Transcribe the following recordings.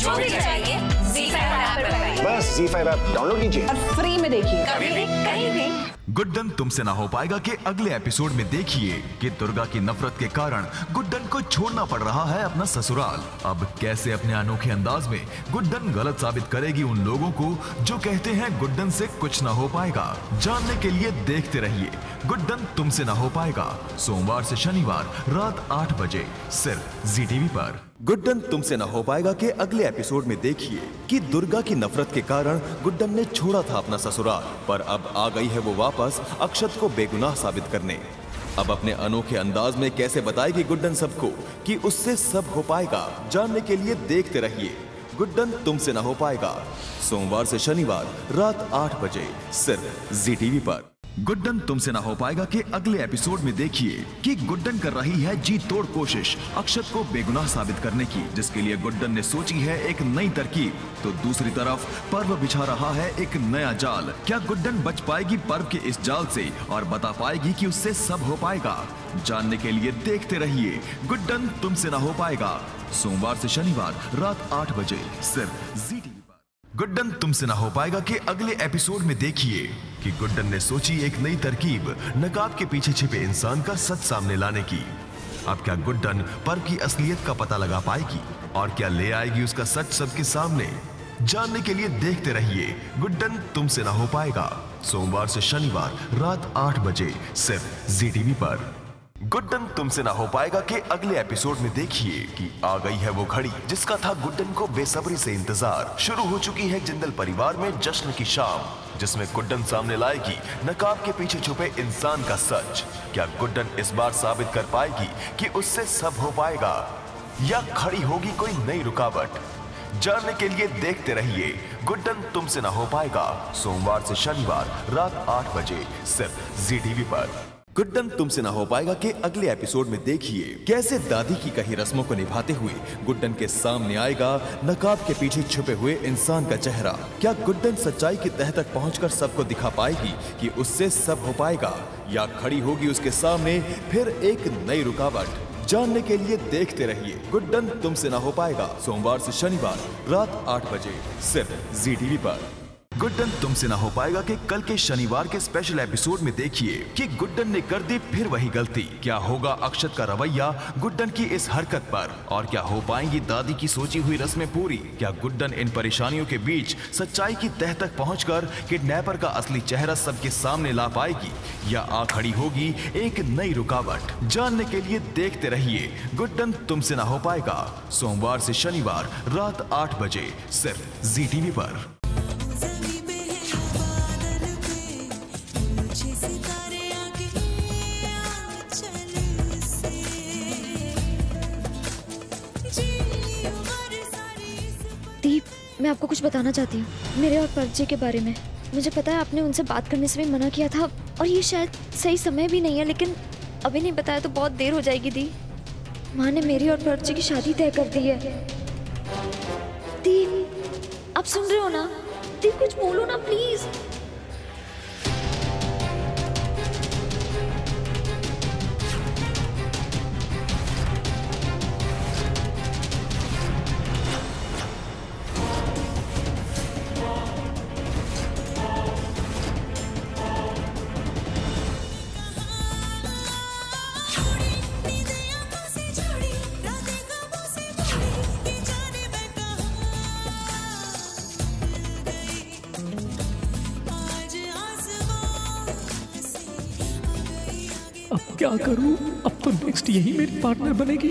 जो भी चाहिए ZEE5 ऐप पर पाइए। बस ZEE5 ऐप डाउनलोड कीजिए और फ्री में देखिए, कभी भी कहीं भी। गुड्डन तुमसे ना हो पाएगा के अगले एपिसोड में देखिए कि दुर्गा की नफरत के कारण गुड्डन को छोड़ना पड़ रहा है अपना ससुराल। अब कैसे अपने अनोखे अंदाज में गुड्डन गलत साबित करेगी उन लोगों को जो कहते हैं गुड्डन से कुछ ना हो पाएगा। जानने के लिए देखते रहिए गुड्डन तुमसे ना हो पाएगा, सोमवार से शनिवार रात 8 बजे सिर्फ ZEE टीवी पर। गुड्डन तुमसे ना हो पाएगा के अगले एपिसोड में देखिए कि दुर्गा की नफरत के कारण गुड्डन ने छोड़ा था अपना ससुराल, पर अब आ गई है वो वापस अक्षत को बेगुनाह साबित करने। अब अपने अनोखे अंदाज में कैसे बताएगी गुड्डन सबको कि उससे सब हो पाएगा। जानने के लिए देखते रहिए गुड्डन तुमसे ना हो पाएगा, सोमवार से शनिवार रात 8 बजे सिर्फ ZEE टीवी पर। गुड्डन तुमसे ना हो पाएगा के अगले एपिसोड में देखिए कि गुड्डन कर रही है जी तोड़ कोशिश अक्षत को बेगुनाह साबित करने की, जिसके लिए गुड्डन ने सोची है एक नई तरकीब। तो दूसरी तरफ पर्व बिछा रहा है एक नया जाल। क्या गुड्डन बच पाएगी पर्व के इस जाल से और बता पाएगी कि उससे सब हो पाएगा? जानने के लिए देखते रहिए गुड्डन तुमसे ना हो पाएगा, सोमवार से शनिवार रात 8 बजे सिर्फ ZEE टीवी पर। गुड्डन तुमसे ना हो पाएगा के अगले एपिसोड में देखिए कि गुड्डन ने सोची एक नई तरकीब नकाब के पीछे छिपे इंसान का सच सामने लाने की। अब क्या गुड्डन पर्व की असलियत का पता लगा पाएगी और क्या ले आएगी उसका सच सबके सामने? जानने के लिए देखते रहिए गुड्डन तुमसे ना हो पाएगा, सोमवार से शनिवार रात 8 बजे सिर्फ ZEE टीवी पर। गुड्डन तुमसे ना हो पाएगा के अगले एपिसोड में देखिए कि आ गई है वो घड़ी जिसका था गुड्डन को बेसब्री से इंतजार। शुरू हो चुकी है जिंदल परिवार में जश्न की शाम, जिसमें गुड्डन सामने लाएगी नकाब के पीछे छुपे इंसान का सच। क्या गुड्डन इस बार साबित कर पाएगी कि उससे सब हो पाएगा या खड़ी होगी कोई नई रुकावट? जानने के लिए देखते रहिए गुड्डन तुमसे ना हो पाएगा, सोमवार से शनिवार रात 8 बजे सिर्फ ZEE टीवी पर। गुड्डन तुमसे ना हो पाएगा के अगले एपिसोड में देखिए कैसे दादी की कही रस्मों को निभाते हुए गुड्डन के सामने आएगा नकाब के पीछे छुपे हुए इंसान का चेहरा। क्या गुड्डन सच्चाई की तह तक पहुंचकर सबको दिखा पाएगी कि उससे सब हो पाएगा या खड़ी होगी उसके सामने फिर एक नई रुकावट? जानने के लिए देखते रहिए गुड्डन तुमसे ना हो पाएगा, सोमवार से शनिवार रात 8 बजे सिर्फ ZEE टीवी पर। गुड्डन तुमसे ना हो पाएगा कि कल के शनिवार के स्पेशल एपिसोड में देखिए कि गुड्डन ने कर दी फिर वही गलती। क्या होगा अक्षत का रवैया गुड्डन की इस हरकत पर और क्या हो पाएंगी दादी की सोची हुई रस्में पूरी? क्या गुड्डन इन परेशानियों के बीच सच्चाई की तह तक पहुंचकर किडनैपर का असली चेहरा सबके सामने ला पाएगी या आ खड़ी होगी एक नई रुकावट? जानने के लिए देखते रहिए गुड्डन तुमसे ना हो पाएगा, सोमवार से शनिवार रात 8 बजे सिर्फ ZEE टीवी पर। दीप, मैं आपको कुछ बताना चाहती हूँ मेरे और पर्चे के बारे में। मुझे पता है आपने उनसे बात करने से भी मना किया था और ये शायद सही समय भी नहीं है, लेकिन अभी नहीं बताया तो बहुत देर हो जाएगी। दी, माँ ने मेरी और पर्चे की शादी तय कर दी है। दीप, आप सुन रहे हो ना? दीप, कुछ बोलो ना प्लीज। अब क्या करूं? अब तो नेक्स्ट यही मेरी पार्टनर बनेगी।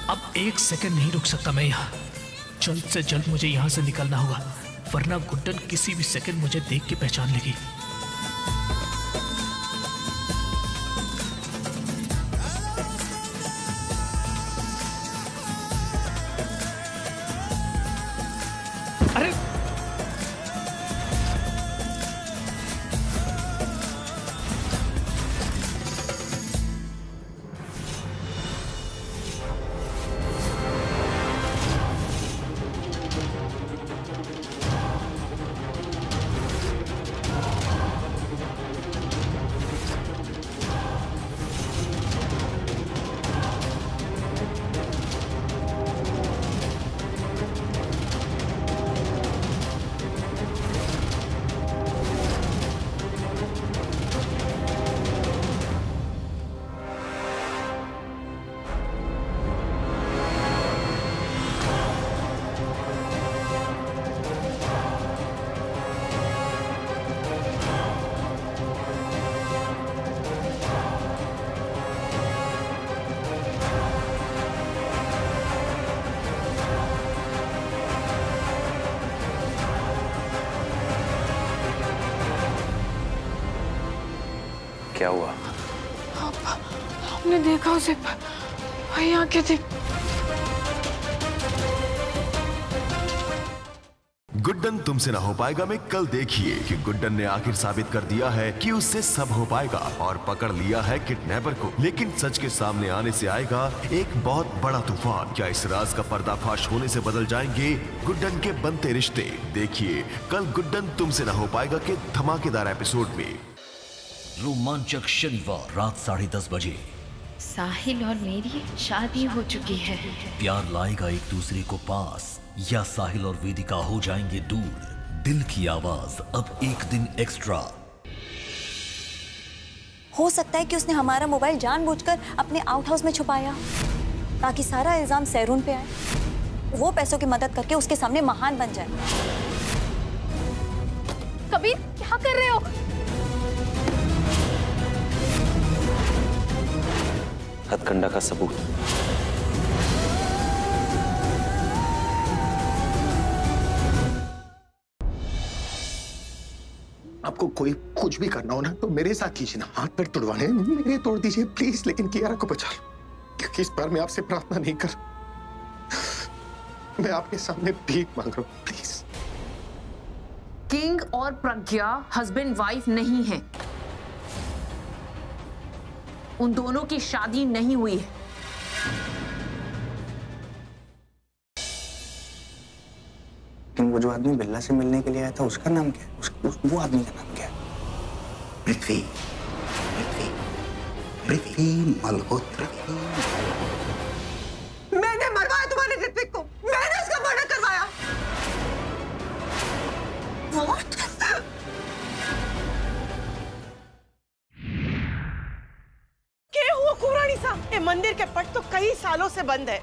अब एक सेकंड नहीं रुक सकता मैं यहाँ। जल्द से जल्द मुझे यहाँ से निकलना होगा, वरना गुड्डन किसी भी सेकंड मुझे देख के पहचान लेगी। अरे क्या हुआ? हमने देखा उसे, वही आंखें थी। गुड्डन तुमसे ना हो पाएगा में कल देखिए कि गुड्डन ने आखिर साबित कर दिया है कि उससे सब हो पाएगा और पकड़ लिया है किडनैपर को। लेकिन सच के सामने आने से आएगा एक बहुत बड़ा तूफान। क्या इस राज का पर्दाफाश होने से बदल जाएंगे गुड्डन के बनते रिश्ते? देखिए कल गुड्डन तुमसे ना हो पाएगा के धमाकेदार एपिसोड में। रोमांचक शनिवार रात 10:30 बजे। साहिल और मेरी शादी हो चुकी है। प्यार लाएगा एक दूसरे को पास या साहिल और वेदिका हो जाएंगे दूर? दिल की आवाज अब एक दिन एक्स्ट्रा। हो सकता है कि उसने हमारा मोबाइल जानबूझकर अपने आउट हाउस में छुपाया ताकि सारा इल्जाम सैरून पे आए, वो पैसों की मदद करके उसके सामने महान बन जाए। कबीर, क्या कर रहे हो? हथकंडा का सबूत। आपको कोई कुछ भी करना हो ना तो मेरे साथ कीजिए ना। हाथ पैर तोड़वाने मेरे तोड़ दीजिए प्लीज, लेकिन कियारा को बचा लो, क्योंकि इस बार मैं आपसे प्रार्थना नहीं कर, मैं आपके सामने भीख मांग रहा हूं प्लीज। किंग और प्रज्ञा हस्बैंड वाइफ नहीं है, उन दोनों की शादी नहीं हुई है। वो जो आदमी बिल्ला से मिलने के लिए आया था उसका नाम क्या है? वो आदमी का नाम क्या है? पृथ्वी, पृथ्वी, पृथ्वी मल्होत्रा। मैंने मरवाया तुम्हारे ऋत्विक को, मैंने उसका मर्डर करवाया। क्या हुआ कुरानी साहब? ये मंदिर के पट तो कई सालों से बंद है।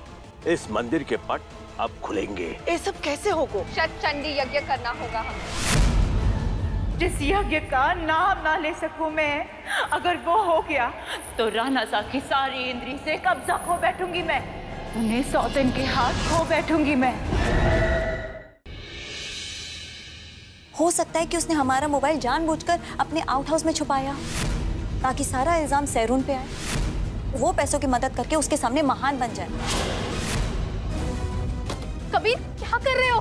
इस मंदिर के पट अब खुलेंगे। ये सब कैसे होगा? चंडी यज्ञ करना होगा हमें। जिस यज्ञ का नाम ना ले सकूं मैं, अगर वो हो गया तो राणा साहब की सारी इंद्री से कब्जा खो बैठूंगी मैं, उन्हें सौतन के हाथ खो बैठूंगी मैं। हो सकता है कि उसने हमारा मोबाइल जानबूझकर अपने आउट हाउस में छुपाया ताकि सारा इल्जाम सैरून पे आए, वो पैसों की मदद करके उसके सामने महान बन जाए। कबीर, क्या कर रहे हो?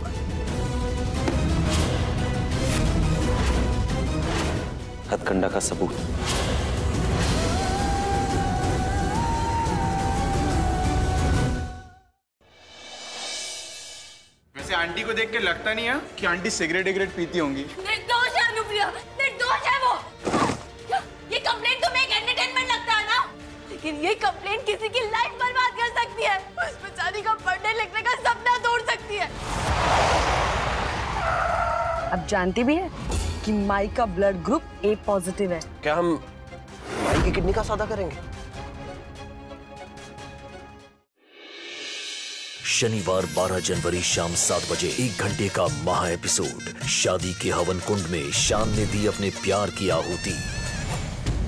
हथकंडा का सबूत। वैसे आंटी को देख के लगता नहीं है कि आंटी सिगरेट पीती होंगी। निर्दोष है अनुप्रिया, निर्दोष है वो। ये कंप्लेंट तुम्हें एक एंटरटेनमेंट लगता है ना, लेकिन ये कंप्लेंट किसी की लाइफ बर्बाद कर सकती है। उस बेचारी का पढ़ने लिखने का सपना तोड़ सकती है। अब जानती भी है कि माई का ब्लड ग्रुप ए पॉजिटिव है। क्या हम माई की किडनी का सौदा करेंगे? शनिवार 12 जनवरी शाम 7 बजे 1 घंटे का महा एपिसोड। शादी के हवन कुंड में शान ने दी अपने प्यार की आहुति।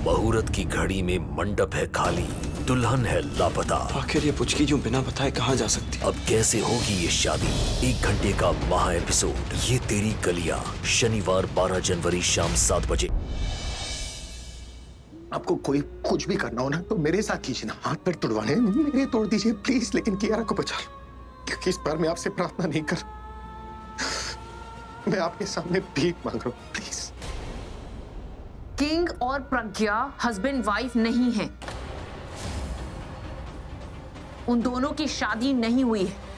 मुहूर्त की घड़ी में मंडप है खाली, दुल्हन है लापता। आखिर ये पुचकी जो बिना बताए कहाँ जा सकती? अब कैसे होगी ये शादी? 1 घंटे का महा एपिसोड ये तेरी गलियां, शनिवार 12 जनवरी शाम 7 बजे। आपको कोई कुछ भी करना हो ना तो मेरे साथ कीजिए ना। हाथ पैर तोड़वाने मेरे तोड़ दीजिए प्लीज, लेकिन कियारा को बचा लो, क्योंकि इस बार मैं आपसे प्रार्थना नहीं कर, मैं आपके सामने भीख मांग रहा हूं प्लीज। किंग और प्रज्ञा हस्बैंड वाइफ नहीं है, उन दोनों की शादी नहीं हुई है।